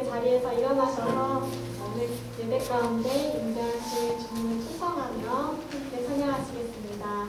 자리에서 일어나셔서 오늘 예배 가운데 임재하실 주님을 충성하며 함께 찬양하시겠습니다.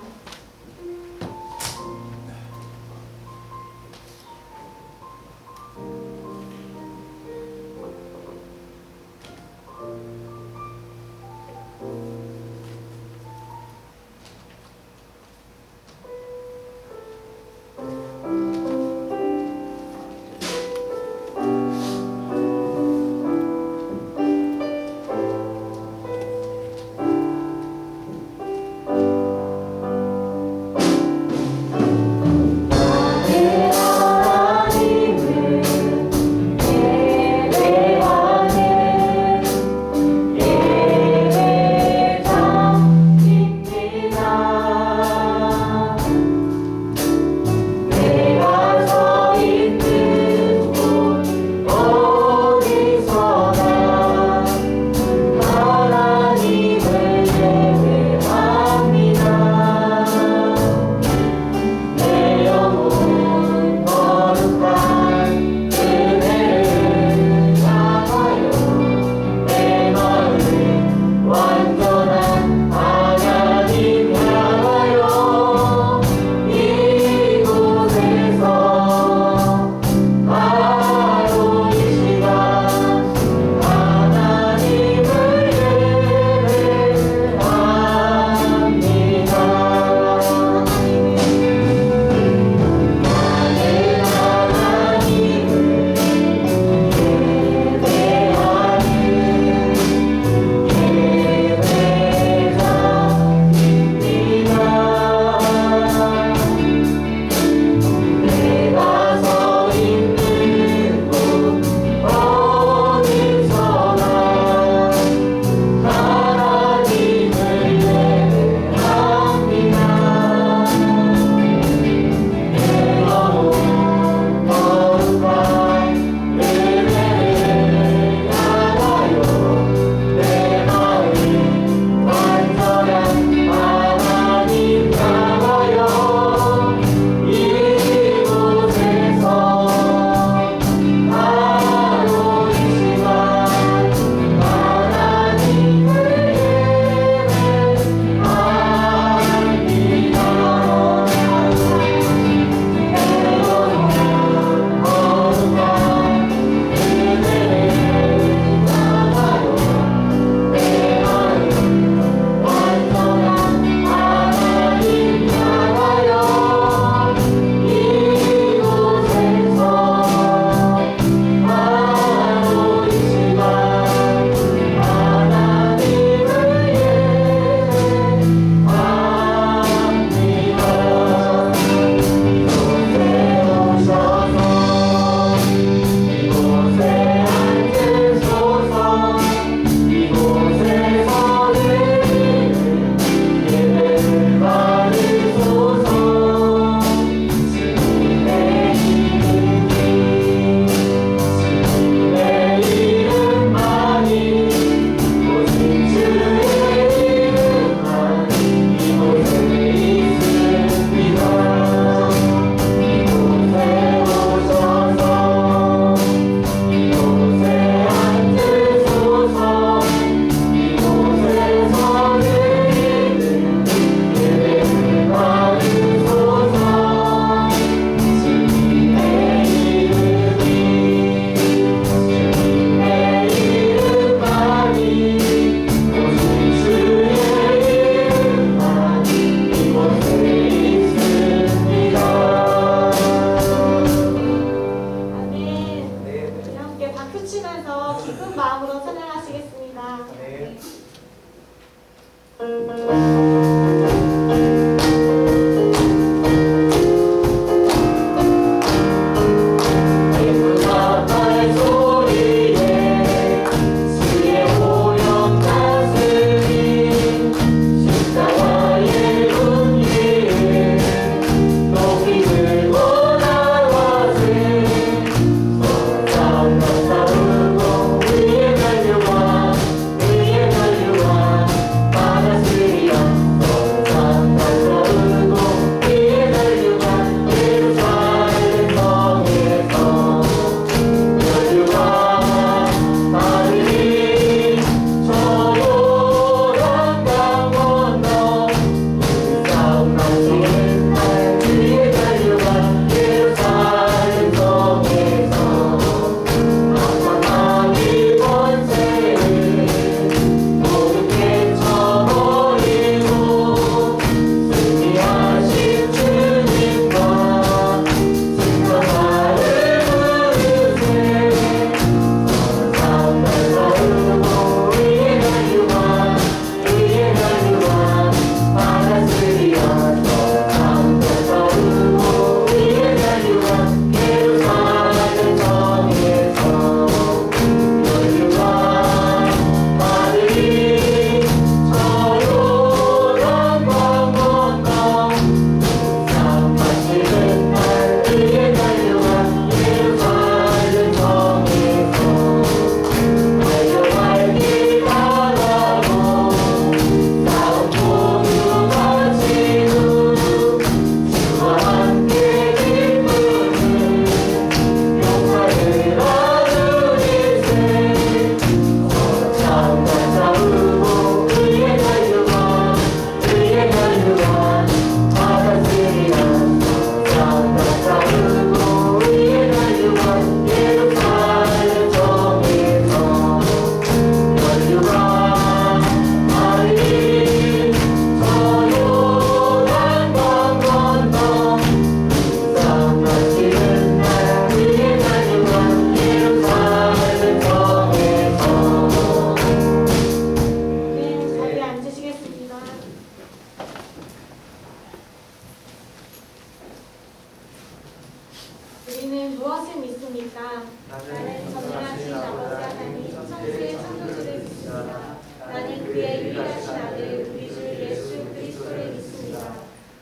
나는 전능하신 아버지 하나님 성수의 창조주를 믿습니다. 나는 그의 유일하신 아들 우리 주 예수 그리스도를 믿습니다.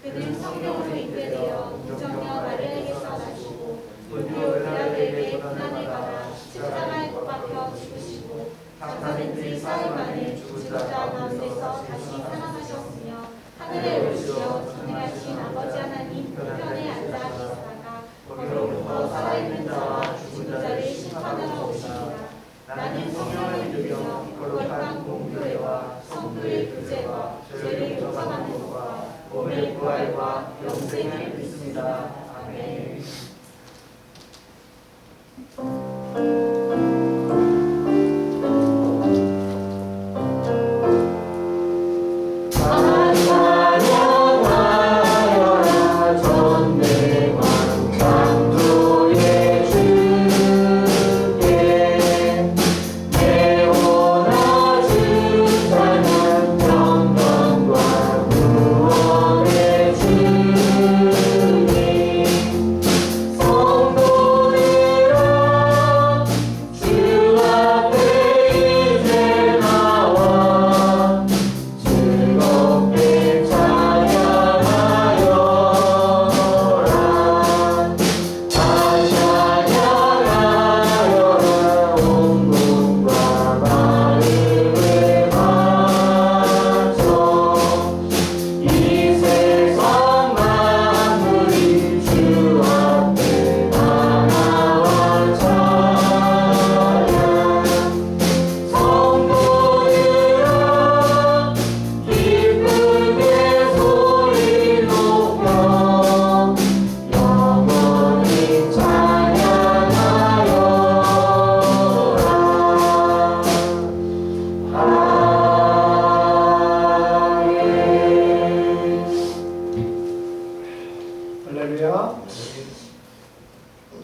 그는 성령으로 잉태되어 무정녀 마리아에게서 나시고 본디오 빌라도에게 고난을 받아 십자가에 못 박혀 죽으시고 장사된 지 사흘 만에 죽은 자 가운데서 다시 살아나셨으며 하늘에 오르시어 전능하신 아버지 하나님 우편에 앉아 계시다가 거기로부터 살아있는 자와 죽은 자를 심판하러 오시리라. 나는 성령을 믿으며 거룩한 공교회와 성도의 교제와 죄를 용서하는 것과 몸의 부활과 영생을 믿습니다. 아멘.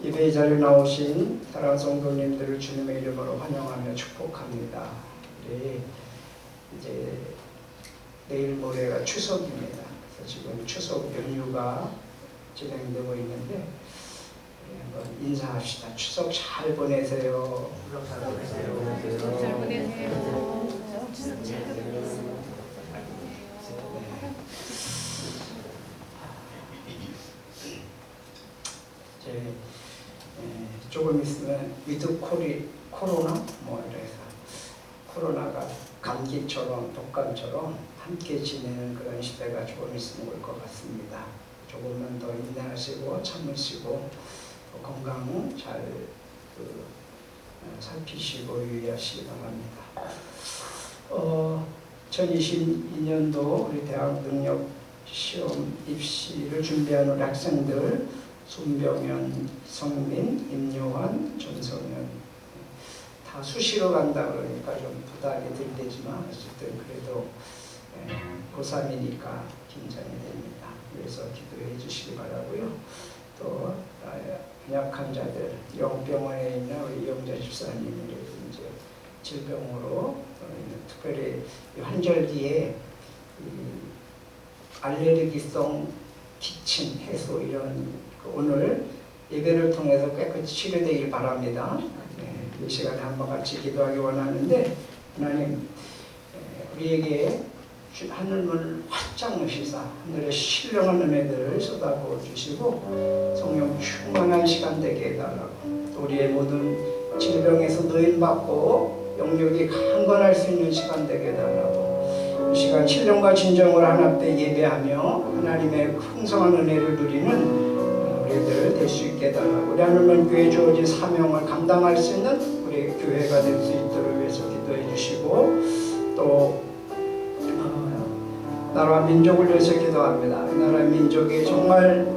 예배 자리에 나오신 사랑하는 성도님들을 주님의 이름으로 환영하며 축복합니다. 네, 이제 내일 모레가 추석입니다. 그래서 지금 추석 연휴가 진행되고 있는데 한번 인사합시다. 추석 잘 보내세요. 추석 잘 보내세요. 추석 잘 보내세요. 추석 잘 보내세요. 조금 있으면 위드 코로나 이래서 코로나가 감기처럼 독감처럼 함께 지내는 그런 시대가 조금 있으면 올 것 같습니다. 조금만 더 인내하시고 참으시고 건강 잘 살피시고 유의하시기 바랍니다. 2022년도 우리 대학 능력 시험 입시를 준비하는 우리 학생들 손병현, 성민, 임요환, 전성현 다 수시로 간다 그러니까 좀 부담이 들겠지만 어쨌든 그래도 고3이니까 긴장이 됩니다. 그래서 기도해 주시기 바라고요. 또 약한 자들, 영병원에 있는 우리 이영자 집사님이 이제 질병으로 특별히 환절기에 알레르기성 기침, 해소 이런 오늘 예배를 통해서 깨끗이 치료되길 바랍니다. 이 시간에 한번 같이 기도하기 원하는데 하나님 우리에게 하늘문을 활짝 여시사 하늘의 신령한 은혜들을 쏟아부어 주시고 성령 충만한 시간 되게 해달라고 또 우리의 모든 질병에서 노인받고 영육이 강건할 수 있는 시간 되게 해달라고 이 시간 신령과 진정으로 하나님 앞에 예배하며 하나님의 풍성한 은혜를 누리는 우리들 될 수 있게 해달라고 우리 하나님 교회에 주어진 사명을 감당할 수 있는 우리 교회가 될 수 있도록 위해서 기도해 주시고 또 나라와 민족을 위해서 기도합니다. 나라 민족이 정말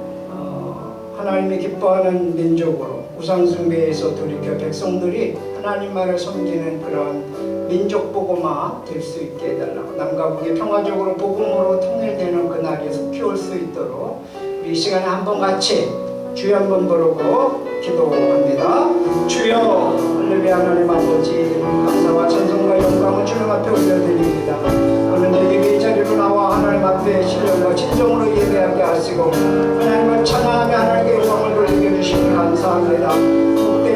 하나님이 기뻐하는 민족으로 우상숭배에서 돌이켜 백성들이 하나님만을 섬기는 그런 민족 복음화 될 수 있게 해달라고 남과 북이 평화적으로 복음으로 통일되는 그날이 속히 올 수 있도록 우리 이 시간에 한번 같이 주여 한번 부르고 기도합니다. 주여 할렐루야 하나님 아버지 감사와 찬송과 영광을 주님 앞에 올려드립니다. 오늘 예배 자리로 나와 하나님 앞에 신령과 진정으로 예배하게 하시고 하나님을 찬양하며 하나님께 영광을 돌리게 해주시니 감사합니다.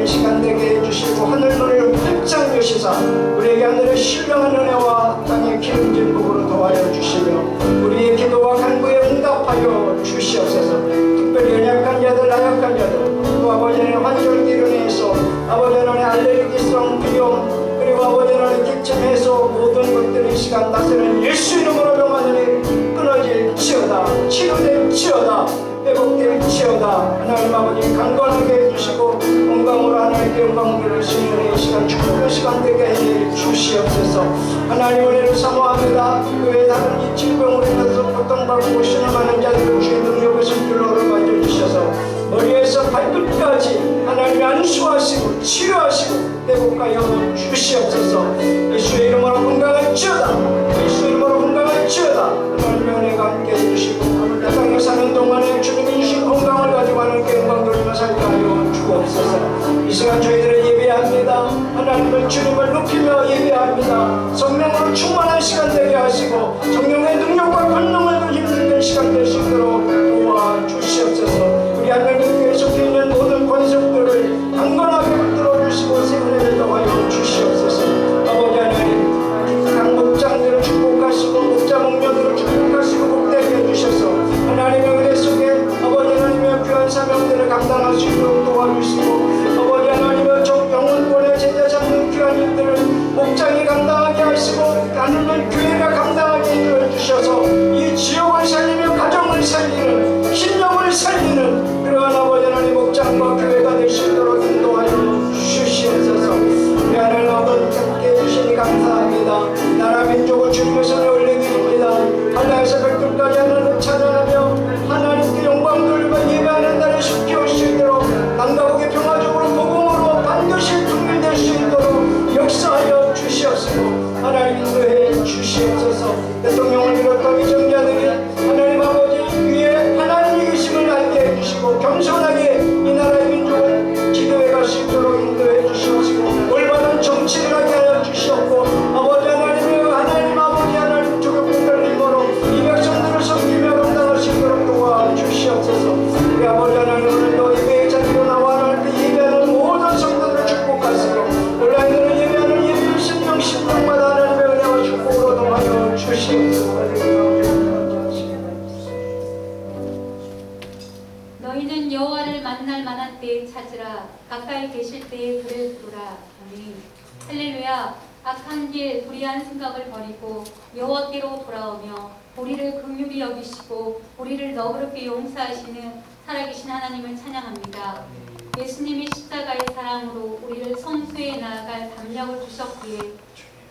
드리는 시간 되게 해주시고 하늘 문을 활짝 여시사 우리에게 하늘의 신령한 은혜와 땅의 기름진 복으로 도와여 주시며 우리의 기도와 간구에 응답하여 주시옵소서. 특별히 연약한 자들, 나약한 자들, 또 아버지 하나님 환절기로 인해서 아버지 하나님 알레르기성 비염, 그리고 아버지 하나님 기침해서 모든 것들이 이 시간 다스리는 예수 이름으로 명하노니 끊어질지어다, 치료될지어다, 회복될지어다. 하나님 아버지 강건하게 해주시고 건강으로 하나님께 영광 돌리시는 이 시간 축복의 시간 되게 해주시옵소서. 하나님 은혜를 사모합니다. 교회 다른 이 질병으로 인해서 고통받고 신음하는 자들을 주의 능력의 손길로 만져주셔서 머리에서 발끝까지 하나님이 안수하시고 치료하시고 회복하여 주시옵소서. 예수의 이름으로 건강할지어다, 예수의 이름으로 건강할지어다. 하나님의 은혜가 함께 해주시고 이 땅에 사는 동안에 주님이 주신 건강을 가지고 하나님께 영광 돌리며 살게 하여 주옵소서. 이 시간 저희들은 예배합니다. 하나님을 주님을 높이며 예배합니다. 성령으로 충만한 시간 되게 하시고 성령의 능력과 권능을 힘쓰는 시간 될 수 있도록 도와주시옵소서. 우리 하나님 교회에 속해 있는 모든 권속들을 강건하게 붙들어 주시고 세운을 더하여 주시옵소서. 아버지 하나님 각 목장들을 축복하시고 목자 목녀들을 축복하시고 복되게 해주셔서 하나님의 은혜 속에 아버지 하나님의 귀한 사명들을 감당할 수 있도록 도와주시고 아버지 하나님의 영혼권의 제자 잡는 귀한 일들을 목장이 감당하게 하시고 하나님의 교회가 감당하게 해주셔서 이 지역을 살리며 가정을 살리는 신령을 살리는 그러한 아버지 하나님 목장과 교회가 될 수 있도록 인도하여 주시옵소서. 우리 하나님 아버지 함께 해주시니 감사합니다. 나라 민족을 주님의 손에 올려드립니다. 하나님에서 백들까지 하나님을 찬양하며 하나님께 영광 돌리며 예배하는 날에 쉽게 올 수 있도록 남가국의 평화적으로 복음으로 반드시 통일될 수 있도록 역사하여 주시옵시고 하나님 인도해 주시옵소서. 대통령을 비롯한 위정자들이 하나님 아버지 위에 하나님이 계심을 알게 해주시고 겸손하게 이 나라의 민족을 지도해 갈 수 있도록 인도해 주시옵시고 올바른 정치를 하게 하여 주시옵고 아버지 하나님 아버지 하나님 조국국가를 힘으로 이 백성들을 섬기며 감당할 수 있도록 도와주시옵소서. 우리 아버지 하나님 오늘도 예배의 자리로 나와 하나님께 예배하는 모든 성도들을 축복하시고 온라인으로 예배하는 예배의 심령마다 하나님의 은혜와 축복으로 도와여 주시옵소서. 너희는 여호와를 만날 만한 때에 찾으라. 가까이 계실 때에 그를 부르라. 아멘. 할렐루야. 악한 길 불의한 생각을 버리고 여호와께로 돌아오며 우리를 긍휼히 여기시고 우리를 너그럽게 용서하시는 살아계신 하나님을 찬양합니다. 예수님이 십자가의 사랑으로 우리를 성소에 나아갈 담력을 주셨기에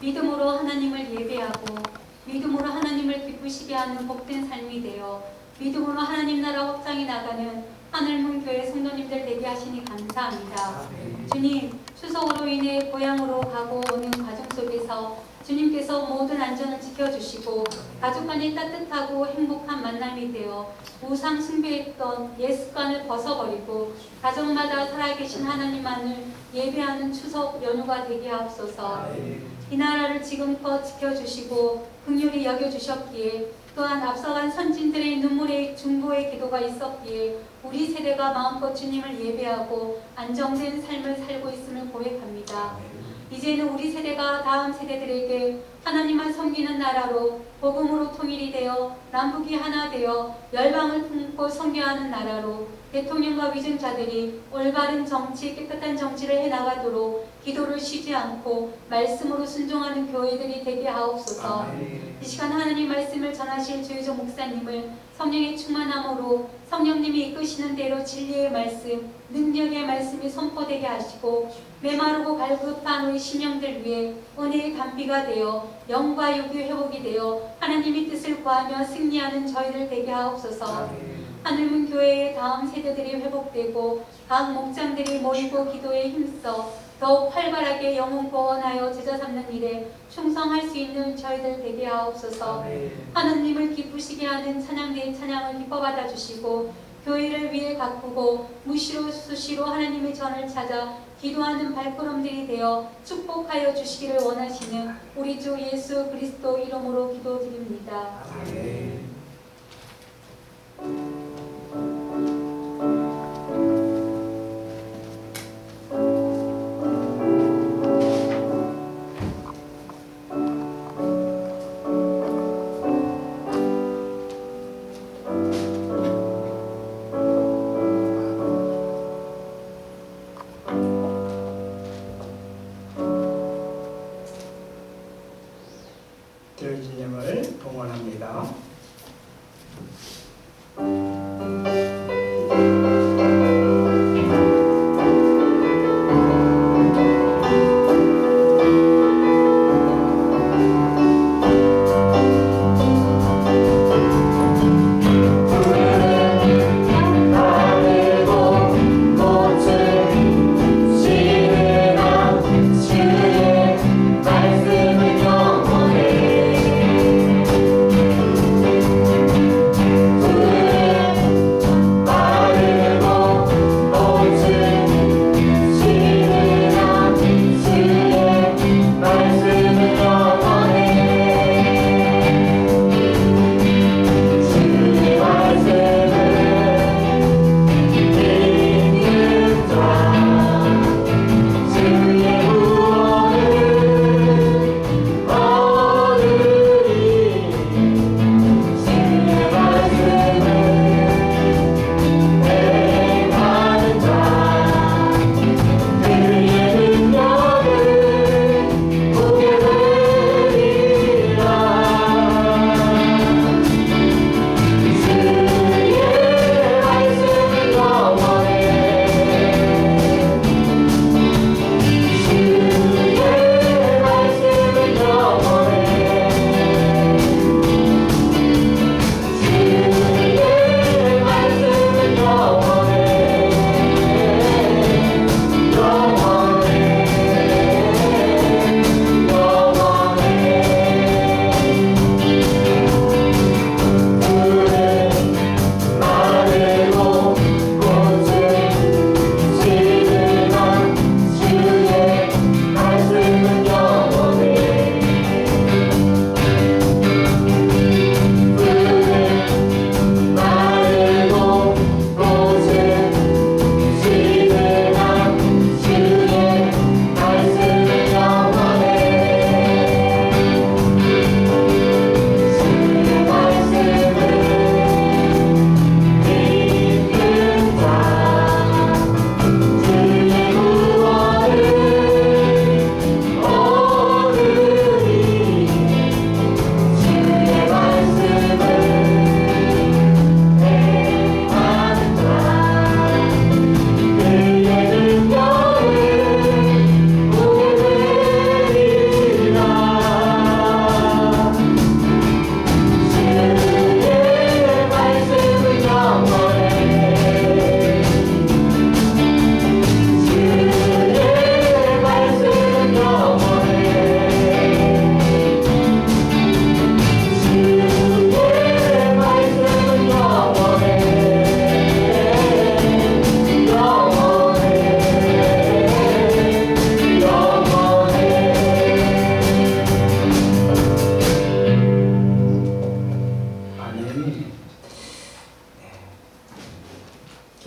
믿음으로 하나님을 예배하고 믿음으로 하나님을 기쁘시게 하는 복된 삶이 되어 믿음으로 하나님 나라 확장해 나가는 하늘문 교회 성도님들 되게 하시니 감사합니다. 주님, 추석으로 인해 고향으로 가고 오는 과정 속에서 주님께서 모든 안전을 지켜주시고 가족 간의 따뜻하고 행복한 만남이 되어 우상 숭배했던 옛 습관을 벗어버리고 가정마다 살아계신 하나님만을 예배하는 추석 연휴가 되게 하옵소서. 이 나라를 지금껏 지켜주시고 긍휼히 여겨주셨기에 또한 앞서간 선진들의 눈물의 중보의 기도가 있었기에 우리 세대가 마음껏 주님을 예배하고 안정된 삶을 살고 있음을 고백합니다. 이제는 우리 세대가 다음 세대들에게 하나님만 섬기는 나라로 복음으로 통일이 되어 남북이 하나 되어 열방을 품고 섬겨하는 나라로 대통령과 위증자들이 올바른 정치, 깨끗한 정치를 해나가도록 기도를 쉬지 않고 말씀으로 순종하는 교회들이 되게 하옵소서. 이 시간 하나님 말씀을 전하실 주의종 목사님을 성령의 충만함으로 성령님이 이끄시는 대로 진리의 말씀, 능력의 말씀이 선포되게 하시고 메마르고 갈급한 우리 심령들 위해 은혜의 담비가 되어 영과 육의 회복이 되어 하나님의 뜻을 구하며 승리하는 저희를 되게 하옵소서. 하늘문 교회의 다음 세대들이 회복되고 각 목장들이 모이고 기도에 힘써 더욱 활발하게 영혼 구원하여 제자 삼는 일에 충성할 수 있는 저희들 되게 하옵소서. 하나님을 기쁘시게 하는 찬양대의 찬양을 기뻐 받아주시고 교회를 위해 가꾸고 무시로 수시로 하나님의 전을 찾아 기도하는 발걸음들이 되어 축복하여 주시기를 원하시는 우리 주 예수 그리스도 이름으로 기도드립니다. 아멘. 들어진 점을 봉헌합니다.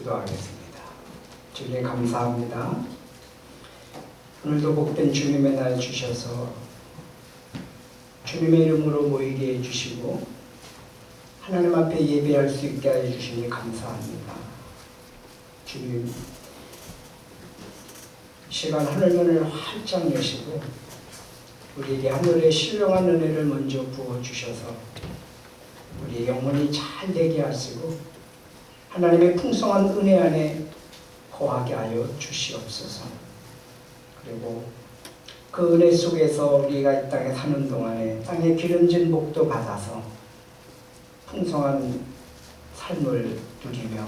기도하겠습니다. 주님 감사합니다. 오늘도 복된 주님의 날 주셔서 주님의 이름으로 모이게 해주시고 하나님 앞에 예배할 수 있게 해주시니 감사합니다. 주님, 시간 하늘문을 활짝 여시고 우리에게 하늘의 신령한 은혜를 먼저 부어주셔서 우리의 영혼이 잘 되게 하시고 하나님의 풍성한 은혜 안에 거하게 하여 주시옵소서. 그리고 그 은혜 속에서 우리가 이 땅에 사는 동안에 땅에 기름진 복도 받아서 풍성한 삶을 누리며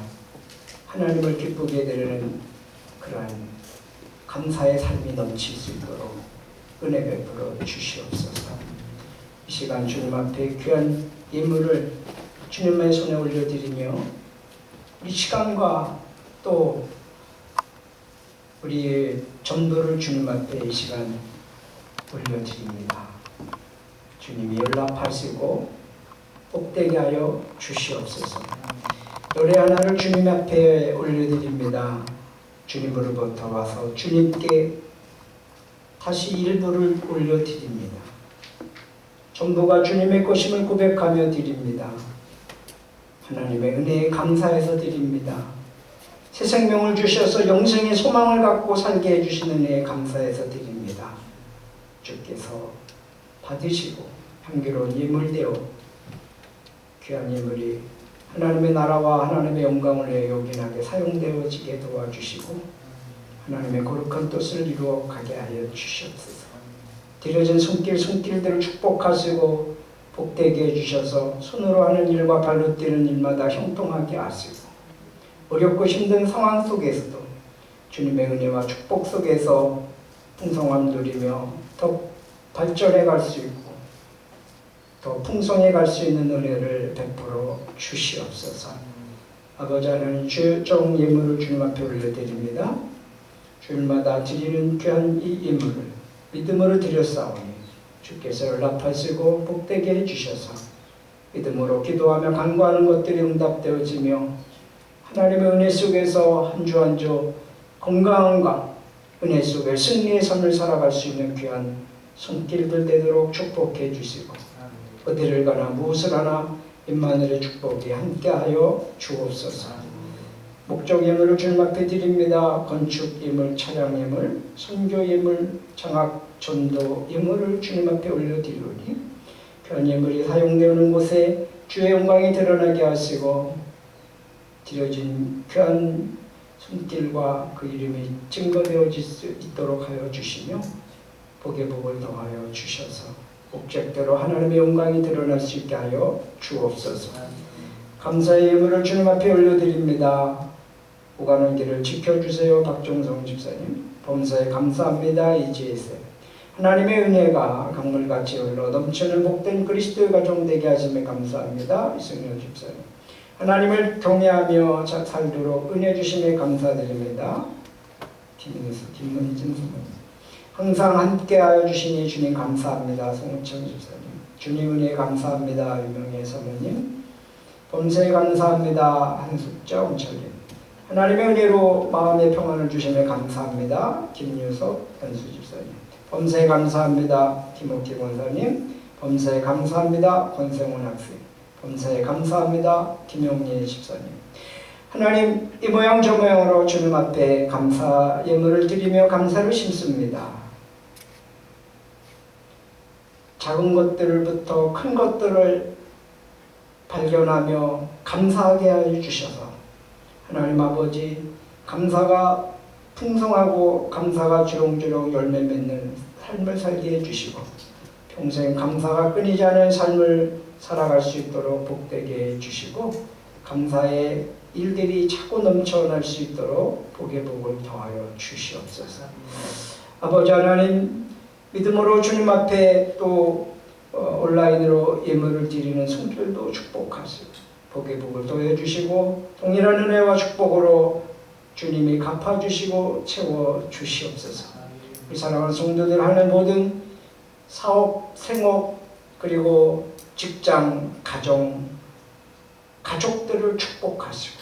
하나님을 기쁘게 되는 그러한 감사의 삶이 넘칠 수 있도록 은혜 베풀어 주시옵소서. 이 시간 주님 앞에 귀한 예물을 주님의 손에 올려드리며 이 시간과 또 우리의 전부를 주님 앞에 이 시간 올려드립니다. 주님이 연락하시고 복되게 하여 주시옵소서. 노래 하나를 주님 앞에 올려드립니다. 주님으로부터 와서 주님께 다시 일부를 올려드립니다. 전부가 주님의 것임을 고백하며 드립니다. 하나님의 은혜에 감사해서 드립니다. 새 생명을 주셔서 영생의 소망을 갖고 살게 해주시는 은혜에 감사해서 드립니다. 주께서 받으시고 향기로운 예물되어 귀한 예물이 하나님의 나라와 하나님의 영광을 위해 요긴하게 사용되어지게 도와주시고 하나님의 거룩한 뜻을 이루어 가게 하여 주시옵소서. 드려진 손길들을 축복하시고 복되게 해주셔서 손으로 하는 일과 발로 뛰는 일마다 형통하게 하시고 어렵고 힘든 상황 속에서도 주님의 은혜와 축복 속에서 풍성함 누리며 더 발전해 갈 수 있고 더 풍성해 갈 수 있는 은혜를 베풀어 주시옵소서. 아버지 하나님 주종 예물을 주님 앞에 올려드립니다. 주일마다 드리는 귀한 이 예물을 믿음으로 드렸사오니 주께서 연락하시고 복되게 해주셔서 믿음으로 기도하며 간구하는 것들이 응답되어지며 하나님의 은혜 속에서 한 주 한 주 건강함과 은혜 속에 승리의 삶을 살아갈 수 있는 귀한 손길들 되도록 축복해 주시고 어디를 가나 무엇을 하나 임마누엘의 축복이 함께하여 주옵소서. 목적 예물을 주님 앞에 드립니다. 건축 예물, 차량 예물, 선교 예물, 장학 전도 예물을 주님 앞에 올려드리오니 귀한 예물이 사용되는 곳에 주의 영광이 드러나게 하시고 드려진 귀한 손길과 그 이름이 증거되어질 수 있도록 하여 주시며 복의 복을 더하여 주셔서 목적대로 하나님의 영광이 드러날 수 있게 하여 주옵소서. 감사의 예물을 주님 앞에 올려드립니다. 오가는 길을 지켜주세요. 박종성 집사님 범사에 감사합니다. 이지혜세 하나님의 은혜가 강물같이 흘러 넘치는 복된 그리스도의 가정 되게 하심에 감사합니다. 이승현 집사님 하나님을 경외하며 살도록 은혜 주심에 감사드립니다. 김문진 선생님 항상 함께하여 주시니 주님 감사합니다. 송우천 집사님 주님 은혜 감사합니다. 유명의 사모님 범사에 감사합니다. 한숙자 온철님 하나님의 은혜로 마음의 평안을 주심에 감사합니다. 김유석 현수 집사님 범사에 감사합니다. 김옥기 권사님 범사에 감사합니다. 권생훈 학생 범사에 감사합니다. 김용리 집사님 하나님 이 모양 저 모양으로 주님 앞에 감사 예물을 드리며 감사를 심습니다. 작은 것들부터 큰 것들을 발견하며 감사하게 하여 주셔서 하나님 아버지 감사가 풍성하고 감사가 주렁주렁 열매 맺는 삶을 살게 해주시고 평생 감사가 끊이지 않은 삶을 살아갈 수 있도록 복되게 해주시고 감사의 일들이 자꾸 넘쳐날 수 있도록 복의 복을 더하여 주시옵소서. 아버지 하나님 믿음으로 주님 앞에 또 온라인으로 예물을 드리는 손길도 축복하시고 복의 복을 더해주시고 동일한 은혜와 축복으로 주님이 갚아주시고 채워주시옵소서. 우리 사랑하는 성도들 하는 모든 사업, 생업 그리고 직장, 가정, 가족들을 축복하시고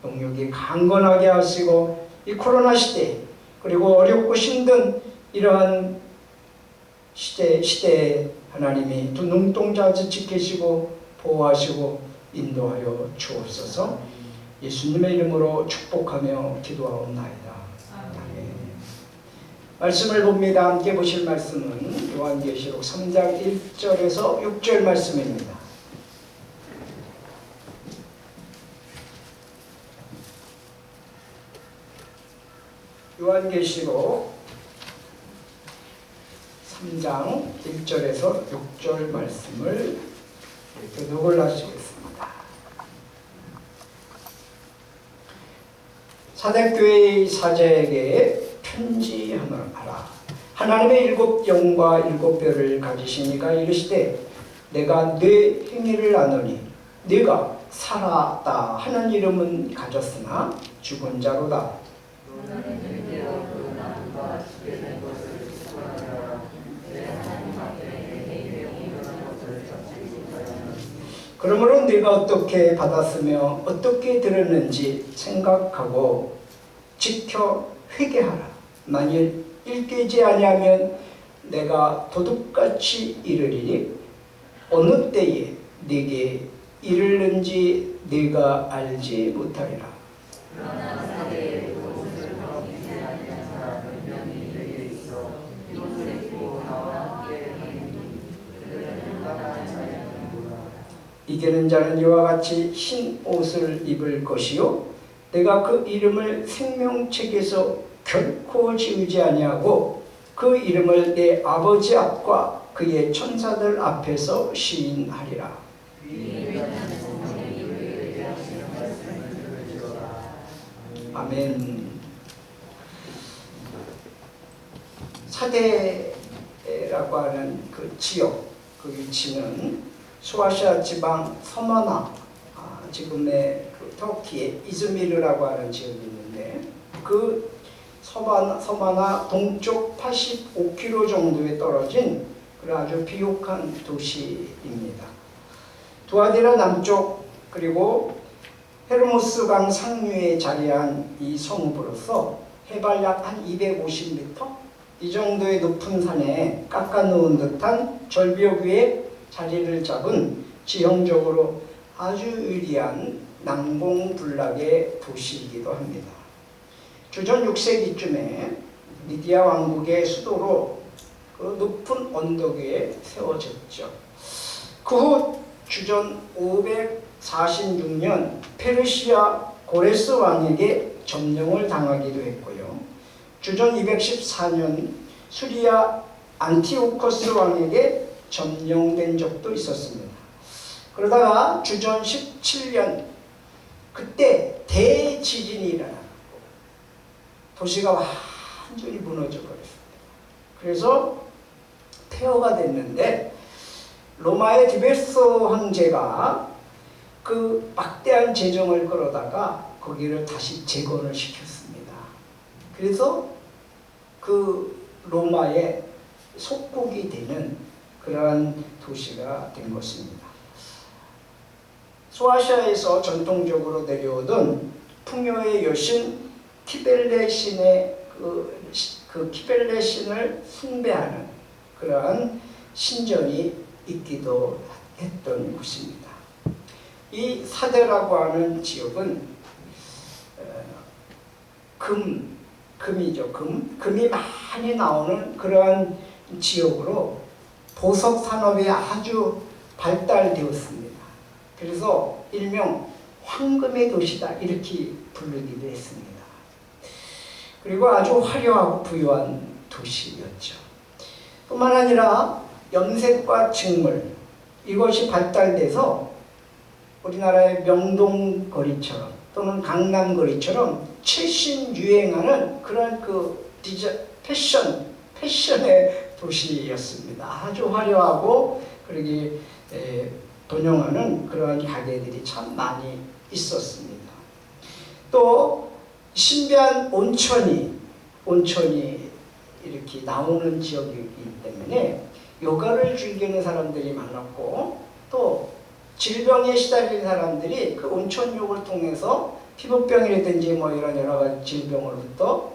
영육이 강건하게 하시고 이 코로나 시대 그리고 어렵고 힘든 이러한 시대에 하나님이 두 눈동자같이 지키시고 보호하시고 인도하여 주옵소서. 예수님의 이름으로 축복하며 기도하옵나이다. 아멘. 말씀을 봅니다. 함께 보실 말씀은 요한계시록 3장 1절에서 6절 말씀입니다. 요한계시록 3장 1절에서 6절 말씀을 교독을 하시겠습니다. 사대교회의 사제에게 편지하노라. 하나님의 일곱 영과 일곱 뼈를 가지시니가 이르시되 내가 네 행위를 아노니 네가 살았다 하는 이름은 가졌으나 죽은 자로다. 그러므로 네가 어떻게 받았으며 어떻게 들었는지 생각하고 지켜 회개하라. 만일 일깨지 아니하면 내가 도둑같이 이르리니 어느 때에 네게 이르는지 네가 알지 못하리라. 이기는 자는 이와 같이 흰 옷을 입을 것이요 내가 그 이름을 생명책에서 결코 지우지 아니하고 그 이름을 내 아버지 앞과 그의 천사들 앞에서 시인하리라. 아멘. 사대라고 하는 그 지역, 그 위치는 소아시아 지방 서머나, 지금의 그 터키의 이즈미르라고 하는 지역이 있는데 그 서머나 동쪽 85km 정도에 떨어진 그런 아주 비옥한 도시입니다. 두아디라 남쪽 그리고 헤르모스강 상류에 자리한 이 성읍으로서 해발 약 한 250m 이 정도의 높은 산에 깎아놓은 듯한 절벽 위에 자리를 잡은 지형적으로 아주 유리한 난공불락의 도시이기도 합니다. 주전 6세기쯤에 미디아 왕국의 수도로 그 높은 언덕 위에 세워졌죠. 그 후 주전 546년 페르시아 고레스 왕에게 점령을 당하기도 했고요. 주전 214년 수리아 안티오코스 왕에게 점령된 적도 있었습니다. 그러다가 주전 17년 그때 대지진이 일어나고 도시가 완전히 무너져 버렸습니다. 그래서 폐허가 됐는데 로마의 디베르소 황제가 그 막대한 재정을 끌어다가 거기를 다시 재건을 시켰습니다. 그래서 그 로마의 속국이 되는 그러한 도시가 된 것입니다. 소아시아에서 전통적으로 내려오던 풍요의 여신 키벨레 신의 그 키벨레 신을 숭배하는 그러한 신전이 있기도 했던 곳입니다. 이 사대라고 하는 지역은 금이죠. 금이 많이 나오는 그러한 지역으로 보석 산업이 아주 발달되었습니다. 그래서 일명 황금의 도시다 이렇게 부르기도 했습니다. 그리고 아주 화려하고 부유한 도시였죠. 뿐만 아니라 염색과 직물 이것이 발달돼서 우리나라의 명동거리처럼 또는 강남거리처럼 최신 유행하는 그런 그 패션의 도시였습니다. 아주 화려하고 그러기 돈용하는 그런 가게들이 참 많이 있었습니다. 또 신비한 온천이 이렇게 나오는 지역이기 때문에 요가를 즐기는 사람들이 많았고 또 질병에 시달린 사람들이 그 온천욕을 통해서 피부병이라든지 뭐 이런 여러 가지 질병으로부터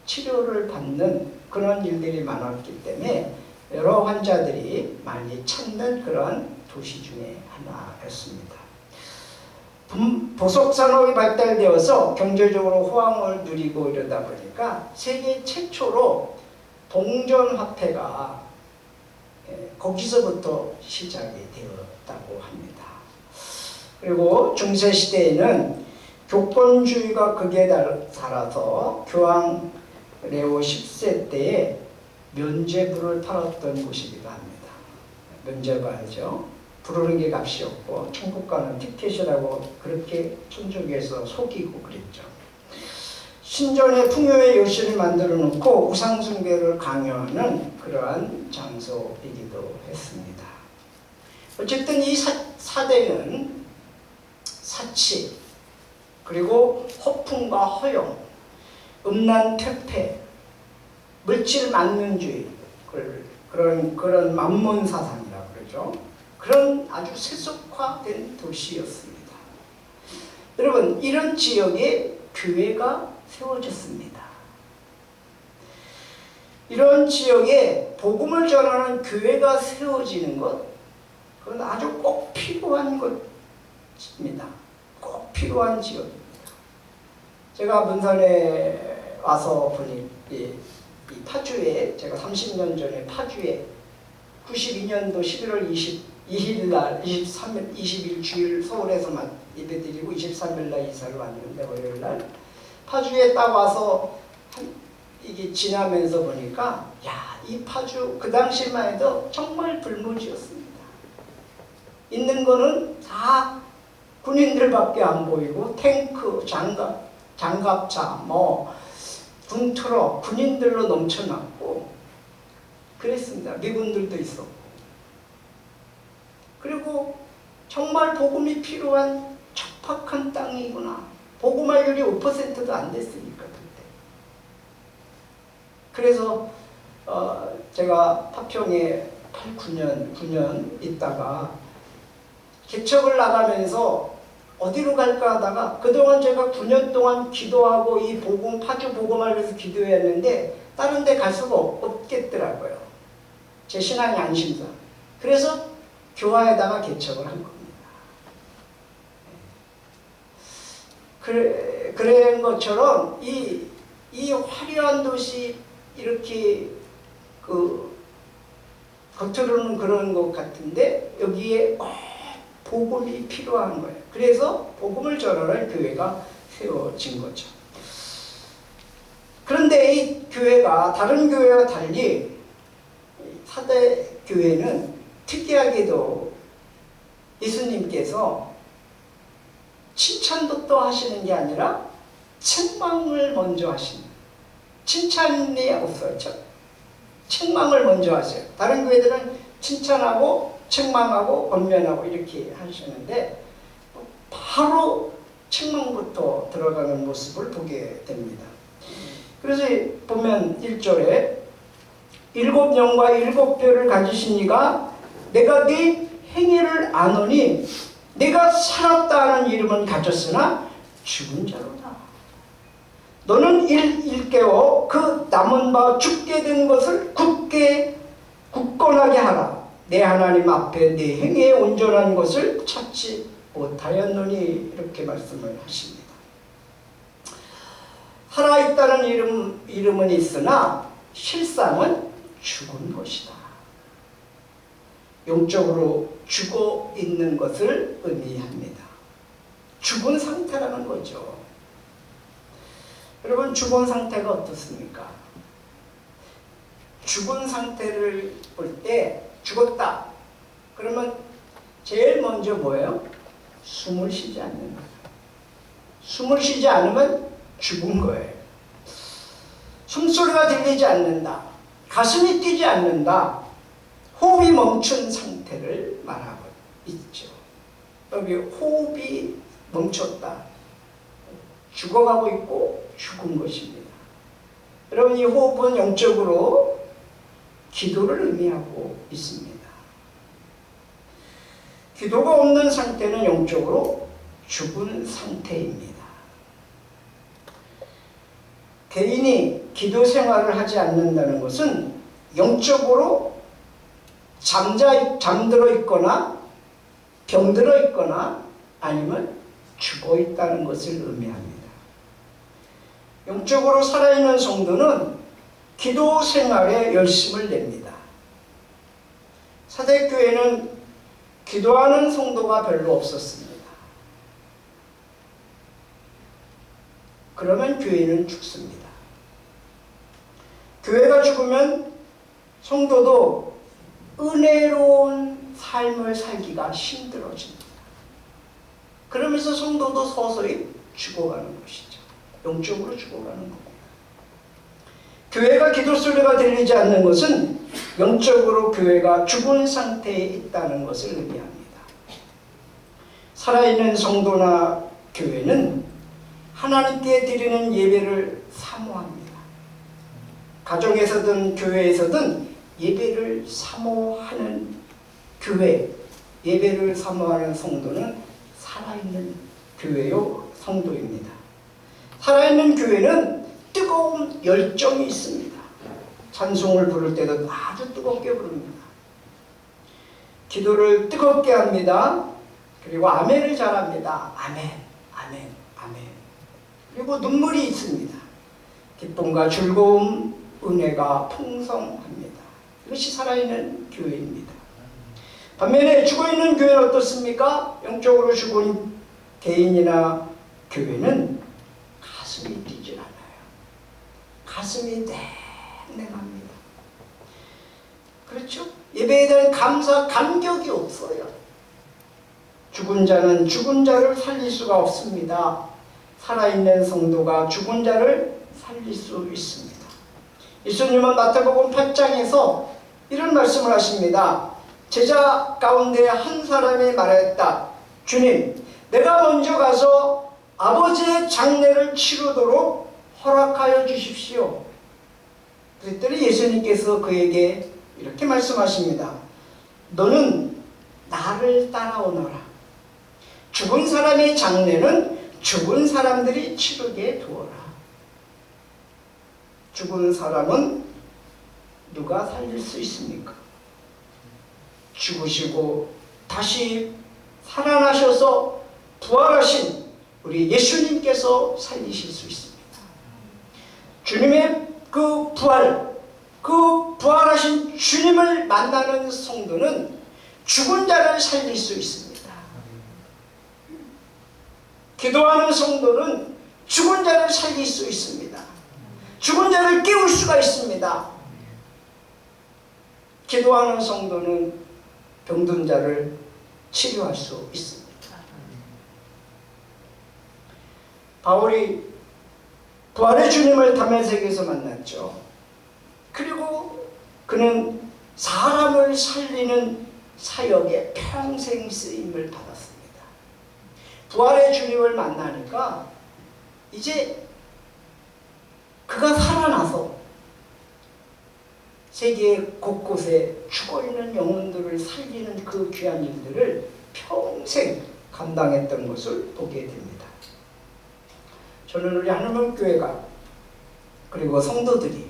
치료를 받는 그런 일들이 많았기 때문에 여러 환자들이 많이 찾는 그런 도시 중에 하나였습니다. 보석산업이 발달되어서 경제적으로 호황을 누리고 이러다 보니까 세계 최초로 동전화폐가 거기서부터 시작이 되었다고 합니다. 그리고 중세시대에는 교권주의가 극에 달아서 교황 레오 10세 때에 면죄부를 팔았던 곳이기도 합니다. 면죄부 알죠? 부르는 게 값이 없고 천국 가는 티켓이라고 그렇게 천주교에서 속이고 그랬죠. 신전에 풍요의 요실을 만들어 놓고 우상숭배를 강요하는 그러한 장소이기도 했습니다. 어쨌든 이 사대는 사치 그리고 허풍과 허용, 음란 퇴폐, 물질 만능주의 그런 만몬 사상이라고 그러죠. 그런 아주 세속화된 도시였습니다. 여러분 이런 지역에 교회가 세워졌습니다. 이런 지역에 복음을 전하는 교회가 세워지는 것 그건 아주 꼭 필요한 것입니다. 꼭 필요한 지역입니다. 제가 문산에 와서 보니 이 파주에 제가 30년 전에 파주에 92년도 11월 20일날 23일 20일 주일 서울에서만 예배드리고 23일날 이사를 왔는데 월요일날 파주에 딱 와서 이게 지나면서 보니까 이 파주 그 당시만 해도 정말 불무지였습니다. 있는 거는 다 군인들밖에 안 보이고 탱크, 장갑차, 군트럭, 군인들로 넘쳐났고 그랬습니다. 미군들도 있었고. 그리고 정말 복음이 필요한 척박한 땅이구나. 복음화율이 5%도 안 됐으니까 그때. 그래서 제가 파평에 9년 있다가 개척을 나가면서 어디로 갈까 하다가 그동안 제가 9년 동안 기도하고 이 복음, 파주 복음화를 위해서 기도했는데 다른 데 갈 수가 없겠더라고요. 제 신앙의 안심상. 그래서 교화에다가 개척을 한 겁니다. 그런 것처럼 이 화려한 도시 이렇게 겉으로는 그런 것 같은데 여기에 복음이 필요한 거예요. 그래서 복음을 전하는 교회가 세워진 거죠. 그런데 이 교회가 다른 교회와 달리 사대 교회는 특이하게도 예수님께서 칭찬도 또 하시는 게 아니라 책망을 먼저 하시는, 칭찬이 없어요. 책망을 먼저 하세요. 다른 교회들은 칭찬하고 책망하고 권면하고 이렇게 하시는데 바로 책망부터 들어가는 모습을 보게 됩니다. 그래서 보면 1절에 7영과 7뼈를 가지신 이가 내가 네 행위를 아노니 내가 살았다 하는 이름은 가졌으나 죽은 자로다. 너는 일깨워 그 남은 바 죽게 된 것을 굳건하게 하라. 내 하나님 앞에 네 행위에 온전한 것을 찾지 못하였노니 이렇게 말씀을 하십니다. 살아있다는 이름은 있으나 실상은 죽은 것이다. 영적으로 죽어 있는 것을 의미합니다. 죽은 상태라는 거죠. 여러분, 죽은 상태가 어떻습니까? 죽은 상태를 볼 때 죽었다. 그러면 제일 먼저 뭐예요? 숨을 쉬지 않는 거예요. 숨을 쉬지 않으면 죽은 거예요. 숨소리가 들리지 않는다. 가슴이 뛰지 않는다. 호흡이 멈춘 상태를 말하고 있죠. 여기 호흡이 멈췄다. 죽어가고 있고 죽은 것입니다. 여러분, 이 호흡은 영적으로 기도를 의미하고 있습니다. 기도가 없는 상태는 영적으로 죽은 상태입니다. 개인이 기도 생활을 하지 않는다는 것은 영적으로 잠들어 있거나 병들어 있거나 아니면 죽어 있다는 것을 의미합니다. 영적으로 살아있는 성도는 기도 생활에 열심을 냅니다. 사대교회는 기도하는 성도가 별로 없었습니다. 그러면 교회는 죽습니다. 교회가 죽으면 성도도 은혜로운 삶을 살기가 힘들어집니다. 그러면서 성도도 서서히 죽어가는 것이죠. 영적으로 죽어가는 겁니다. 교회가 기도 소리가 들리지 않는 것은 영적으로 교회가 죽은 상태에 있다는 것을 의미합니다. 살아있는 성도나 교회는 하나님께 드리는 예배를 사모합니다. 가정에서든 교회에서든 예배를 사모하는 교회, 예배를 사모하는 성도는 살아있는 교회요 성도입니다. 살아있는 교회는 뜨거운 열정이 있습니다. 찬송을 부를 때도 아주 뜨겁게 부릅니다. 기도를 뜨겁게 합니다. 그리고 아멘을 잘합니다. 아멘, 아멘, 아멘. 그리고 눈물이 있습니다. 기쁨과 즐거움, 은혜가 풍성합니다. 이것이 살아있는 교회입니다. 반면에 죽어있는 교회는 어떻습니까? 영적으로 죽은 개인이나 교회는 가슴이 뛰질 않아요. 가슴이 냉랭합니다. 그렇죠? 예배에 대한 감사, 감격이 없어요. 죽은 자는 죽은 자를 살릴 수가 없습니다. 살아있는 성도가 죽은 자를 살릴 수 있습니다. 예수님은 마태복음 8장에서 이런 말씀을 하십니다. 제자 가운데 한 사람이 말했다. 주님, 내가 먼저 가서 아버지의 장례를 치르도록 허락하여 주십시오. 그랬더니 예수님께서 그에게 이렇게 말씀하십니다. 너는 나를 따라오너라. 죽은 사람의 장례는 죽은 사람들이 치르게 두어라. 죽은 사람은 누가 살릴 수 있습니까? 죽으시고 다시 살아나셔서 부활하신 우리 예수님께서 살리실 수 있습니다. 주님의 그 부활하신 주님을 만나는 성도는 죽은 자를 살릴 수 있습니다. 기도하는 성도는 죽은 자를 살릴 수 있습니다. 죽은 자를 깨울 수가 있습니다. 기도하는 성도는 병든 자를 치료할 수 있습니다. 바울이 부활의 주님을 다메섹에서 만났죠. 그리고 그는 사람을 살리는 사역에 평생 쓰임을 받았습니다. 부활의 주님을 만나니까 이제 그가 살아나서 세계 곳곳에 죽어있는 영혼들을 살리는 그 귀한 일들을 평생 감당했던 것을 보게 됩니다. 저는 우리 하늘문교회가 그리고 성도들이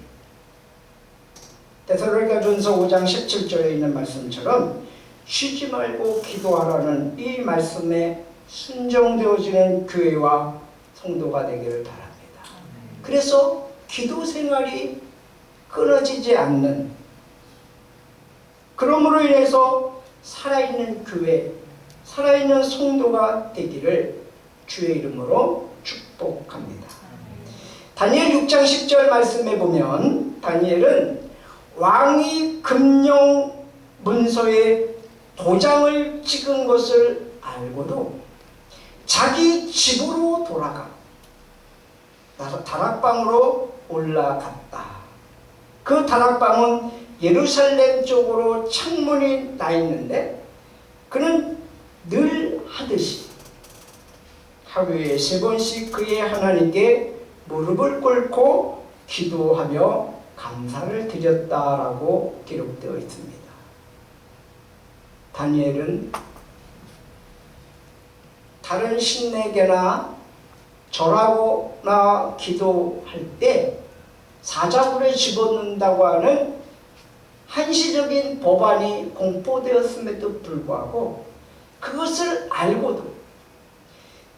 데살로니가전서 5장 17절에 있는 말씀처럼 쉬지 말고 기도하라는 이 말씀에 순종되어지는 교회와 성도가 되기를 바랍니다. 그래서 기도 생활이 끊어지지 않는, 그러므로 인해서 살아있는 교회, 살아있는 성도가 되기를 주의 이름으로 축복합니다. 다니엘 6장 10절 말씀에 보면 다니엘은 왕이 금령 문서에 도장을 찍은 것을 알고도 자기 집으로 돌아가 다락방으로 올라갔다. 그 다락방은 예루살렘 쪽으로 창문이 나 있는데 그는 늘 하듯이 하루에 3번씩 그의 하나님께 무릎을 꿇고 기도하며 감사를 드렸다라고 기록되어 있습니다. 다니엘은 다른 신에게나 절하거나 기도할 때 사자굴에 집어넣는다고 하는 한시적인 법안이 공포되었음에도 불구하고 그것을 알고도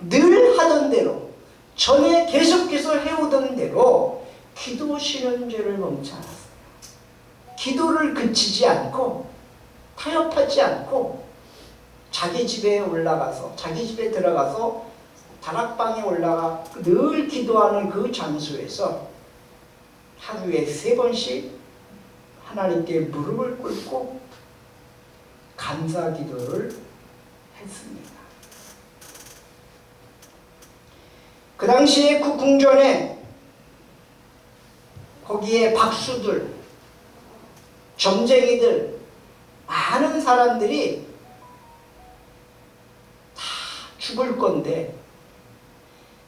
늘 하던 대로, 전에 계속해서 해오던 대로 기도 신현죄를 멈지 않았어요. 기도를 그치지 않고 타협하지 않고 자기 집에 올라가서, 자기 집에 들어가서 다락방에 올라가 늘 기도하는 그 장소에서 하루에 3번씩 하나님께 무릎을 꿇고 감사 기도를 했습니다. 그 당시에 그 궁전에 거기에 박수들, 점쟁이들, 많은 사람들이 다 죽을 건데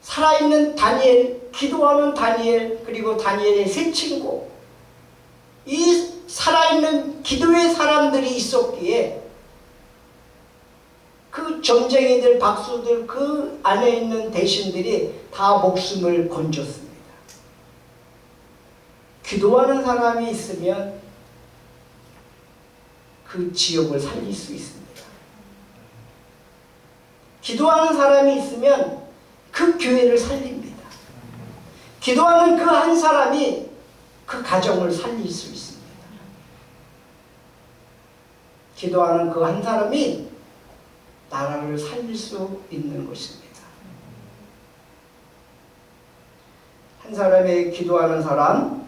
살아있는 다니엘, 기도하는 다니엘, 그리고 다니엘의 세 친구, 이 살아있는 기도의 사람들이 있었기에 그 점쟁이들, 박수들, 그 안에 있는 대신들이 다 목숨을 건졌습니다. 기도하는 사람이 있으면 그 지역을 살릴 수 있습니다. 기도하는 사람이 있으면 그 교회를 살립니다. 기도하는 그 한 사람이 그 가정을 살릴 수 있습니다. 기도하는 그 한 사람이 나라를 살릴 수 있는 것입니다. 한 사람의 기도하는 사람,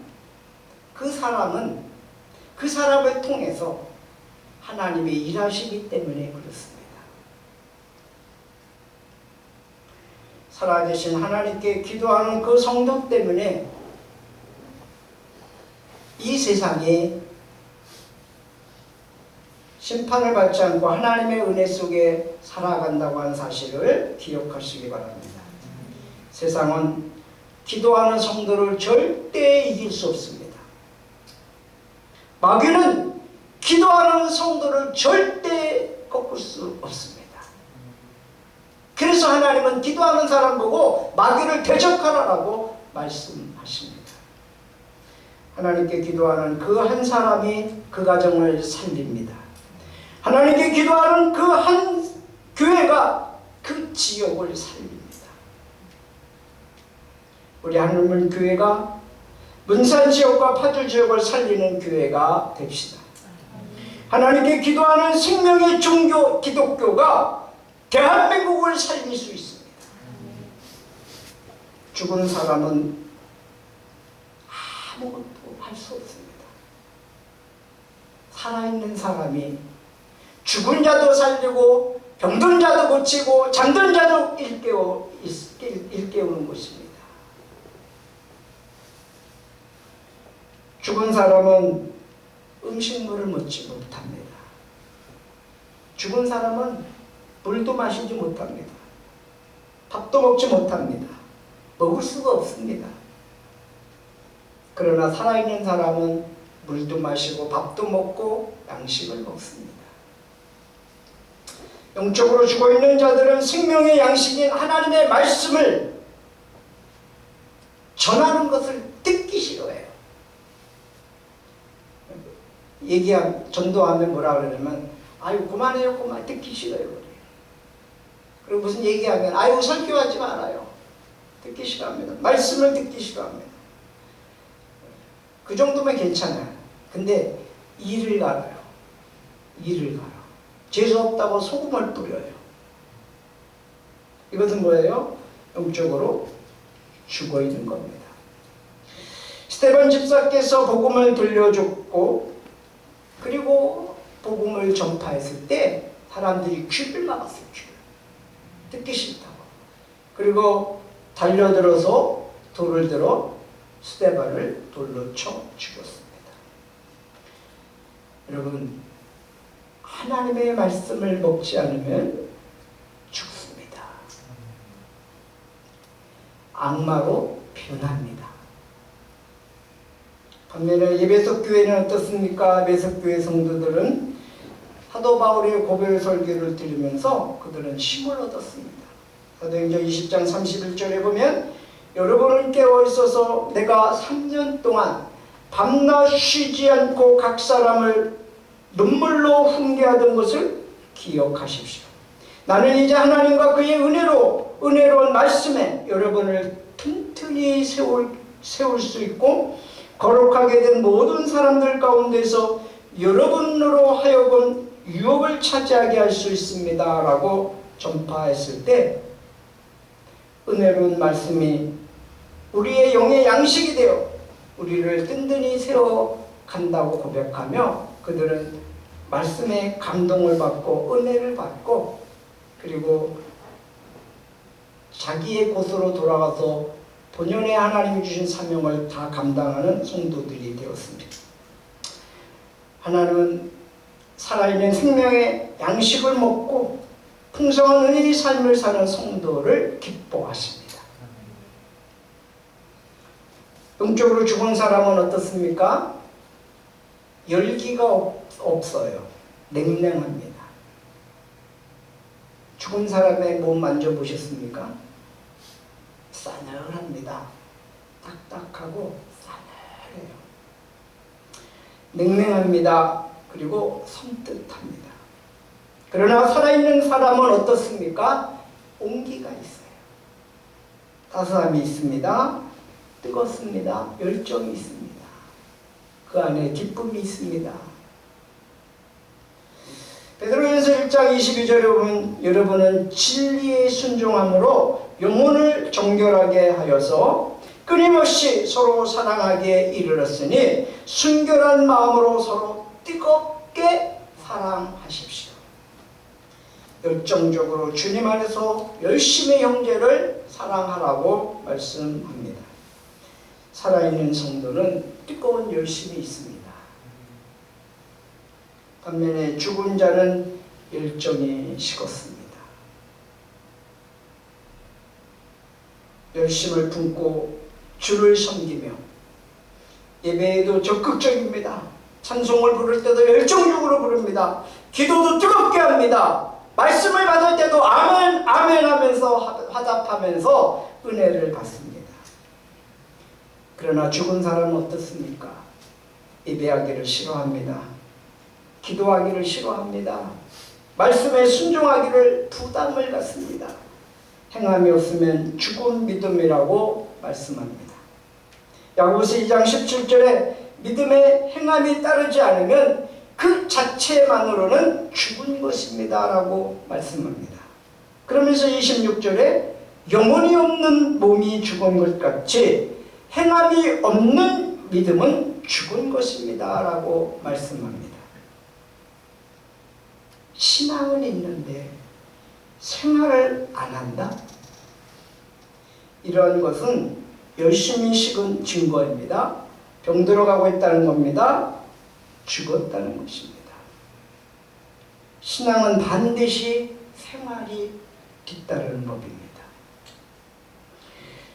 그 사람은 그 사람을 통해서 하나님이 일하시기 때문에 그렇습니다. 살아계신 하나님께 기도하는 그 성도 때문에 이 세상에 심판을 받지 않고 하나님의 은혜 속에 살아간다고 하는 사실을 기억하시기 바랍니다. 세상은 기도하는 성도를 절대 이길 수 없습니다. 마귀는 기도하는 성도를 절대 꺾을 수 없습니다. 그래서 하나님은 기도하는 사람 보고 마귀를 대적하라고 말씀하십니다. 하나님께 기도하는 그 한 사람이 그 가정을 살립니다. 하나님께 기도하는 그 한 교회가 그 지역을 살립니다. 우리 한울문 교회가 문산 지역과 파주 지역을 살리는 교회가 됩시다. 하나님께 기도하는 생명의 종교 기독교가 대한민국을 살릴 수 있습니다. 죽은 사람은 아무것도 할 수 없습니다. 살아있는 사람이 죽은 자도 살리고 병든 자도 고치고 잠든 자도 일깨우는 것입니다. 죽은 사람은 음식물을 먹지 못합니다. 죽은 사람은 물도 마시지 못합니다. 밥도 먹지 못합니다. 먹을 수가 없습니다. 그러나 살아있는 사람은 물도 마시고 밥도 먹고 양식을 먹습니다. 영적으로 죽어있는 자들은 생명의 양식인 하나님의 말씀을 전하는 것을 듣기 싫어해요. 전도하면 뭐라 그러냐면 아유 그만해요 그만 듣기 싫어요 그래요. 그리고 무슨 얘기하면 아유 설교하지 말아요. 듣기 싫어합니다. 말씀을 듣기 싫어합니다. 그 정도면 괜찮아요. 근데 이를 갈아요. 이를 갈아. 재수 없다고 소금을 뿌려요. 이것은 뭐예요? 영적으로 죽어있는 겁니다. 스데반 집사께서 복음을 들려줬고 그리고 복음을 전파했을 때 사람들이 귀를 막았어요. 귀를. 듣기 싫다고. 그리고 달려들어서 돌을 들어 스데반을 돌로 쳐 죽였습니다. 여러분 하나님의 말씀을 먹지 않으면 죽습니다. 악마로 변합니다. 반면에 에베소 교회는 어떻습니까? 에베소 교회 성도들은 사도 바울의 고별 설교를 들으면서 그들은 힘을 얻었습니다. 사도행전 20장 31절에 보면 여러분은 깨어 있어서 내가 3년 동안 밤낮 쉬지 않고 각 사람을 눈물로 훈계하던 것을 기억하십시오. 나는 이제 하나님과 그의 은혜로운 말씀에 여러분을 튼튼히 세울 수 있고 거룩하게 된 모든 사람들 가운데서 여러분으로 하여금 유업을 차지하게 할 수 있습니다. 라고 전파했을 때 은혜로운 말씀이 우리의 영의 양식이 되어 우리를 든든히 세워간다고 고백하며 그들은 말씀에 감동을 받고 은혜를 받고 그리고 자기의 곳으로 돌아가서 본연의 하나님이 주신 사명을 다 감당하는 성도들이 되었습니다. 하나님은 살아있는 생명의 양식을 먹고 풍성한 은혜의 삶을 사는 성도를 기뻐하십니다. 영적으로 죽은 사람은 어떻습니까? 열기가 없어요. 냉랭합니다. 죽은 사람의 몸 만져보셨습니까? 싸늘합니다. 딱딱하고 싸늘해요. 냉랭합니다. 그리고 섬뜩합니다. 그러나 살아있는 사람은 어떻습니까? 온기가 있어요. 따스함이 있습니다. 뜨겁습니다. 열정이 있습니다. 그 안에 기쁨이 있습니다. 1장 22절에 보면 여러분은 진리에 순종함으로 영혼을 정결하게 하여서 끊임없이 서로 사랑하기에 이르렀으니 순결한 마음으로 서로 뜨겁게 사랑하십시오. 열정적으로 주님 안에서 열심히 형제를 사랑하라고 말씀합니다. 살아있는 성도는 뜨거운 열심이 있습니다. 반면에 죽은 자는 열정이 식었습니다. 열심을 품고 주를 섬기며 예배에도 적극적입니다. 찬송을 부를 때도 열정적으로 부릅니다. 기도도 뜨겁게 합니다. 말씀을 받을 때도 아멘 아멘 하면서 화답하면서 은혜를 받습니다. 그러나 죽은 사람은 어떻습니까? 예배하기를 싫어합니다. 기도하기를 싫어합니다. 말씀에 순종하기를 부담을 갖습니다. 행함이 없으면 죽은 믿음이라고 말씀합니다. 야고보서 2장 17절에 믿음에 행함이 따르지 않으면 그 자체만으로는 죽은 것입니다 라고 말씀합니다. 그러면서 26절에 영혼이 없는 몸이 죽은 것 같이 행함이 없는 믿음은 죽은 것입니다 라고 말씀합니다. 신앙은 있는데 생활을 안 한다? 이러한 것은 열심히 식은 증거입니다. 병들어가고 있다는 겁니다. 죽었다는 것입니다. 신앙은 반드시 생활이 뒤따르는 법입니다.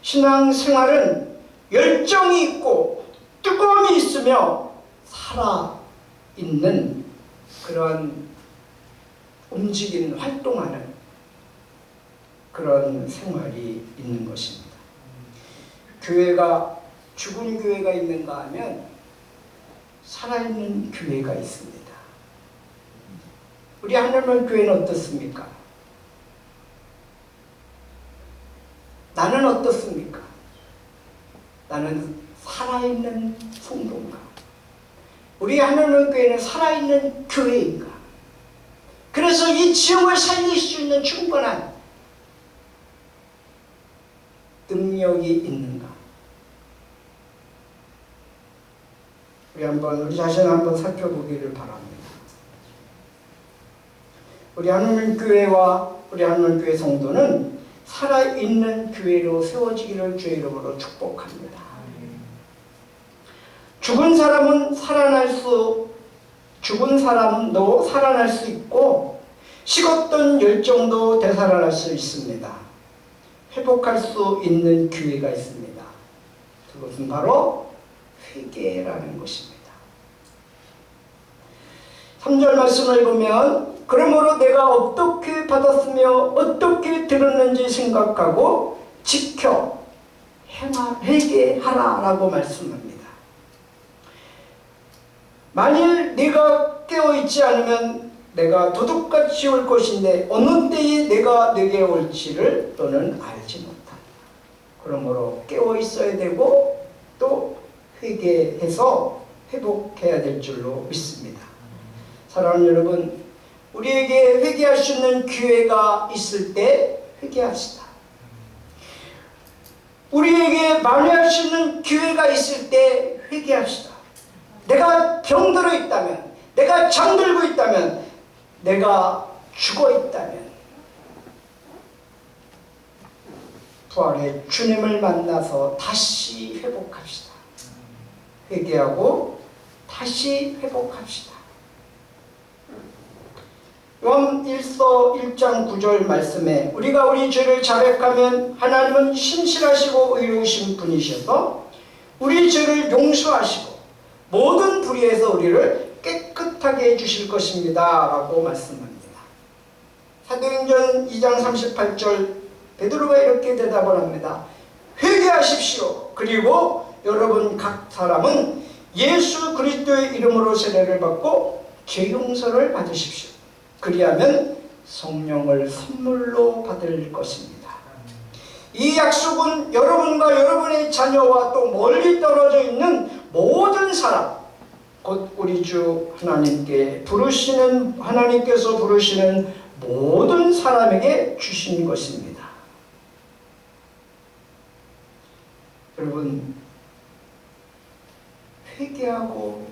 신앙생활은 열정이 있고 뜨거움이 있으며 살아있는 그런 움직이는 활동하는 그런 생활이 있는 것입니다. 교회가 죽은 교회가 있는가 하면 살아있는 교회가 있습니다. 우리 하늘문 교회는 어떻습니까? 나는 어떻습니까? 나는 살아있는 성도인가? 우리 하늘문 교회는 살아있는 교회인가? 그래서 이 지역을 살릴 수 있는 충분한 능력이 있는가? 우리 자신을 한번 살펴보기를 바랍니다. 우리 하늘문 교회와 우리 하늘문 교회 성도는 살아있는 교회로 세워지기를 주의 이름으로 축복합니다. 죽은 사람도 살아날 수 있고 식었던 열정도 되살아날 수 있습니다. 회복할 수 있는 기회가 있습니다. 그것은 바로 회개라는 것입니다. 3절 말씀을 보면 그러므로 내가 어떻게 받았으며 어떻게 들었는지 생각하고 지켜 회개하라라고 말씀합니다. 만일 네가 깨어있지 않으면 내가 도둑같이 올 것인데 어느 때에 내가 네게 올지를 너는 알지 못한다. 그러므로 깨어있어야 되고 또 회개해서 회복해야 될 줄로 믿습니다. 사랑하는 여러분, 우리에게 회개할 수 있는 기회가 있을 때 회개합시다. 우리에게 만회할 수 있는 기회가 있을 때 회개합시다. 내가 병들어 있다면, 내가 잠들고 있다면, 내가 죽어 있다면 부활의 주님을 만나서 다시 회복합시다. 회개하고 다시 회복합시다. 요한일서 1장 9절 말씀에 우리가 우리 죄를 자백하면 하나님은 신실하시고 의로우신 분이셔서 우리 죄를 용서하시고 모든 불의에서 우리를 깨끗하게 해주실 것입니다 라고 말씀합니다. 사도행전 2장 38절 베드로가 이렇게 대답을 합니다. 회개하십시오. 그리고 여러분 각 사람은 예수 그리스도의 이름으로 세례를 받고 죄 용서를 받으십시오. 그리하면 성령을 선물로 받을 것입니다. 이 약속은 여러분과 여러분의 자녀와 또 멀리 떨어져 있는 모든 사람, 곧 우리 주 하나님께 하나님께서 부르시는 모든 사람에게 주신 것입니다. 여러분, 회개하고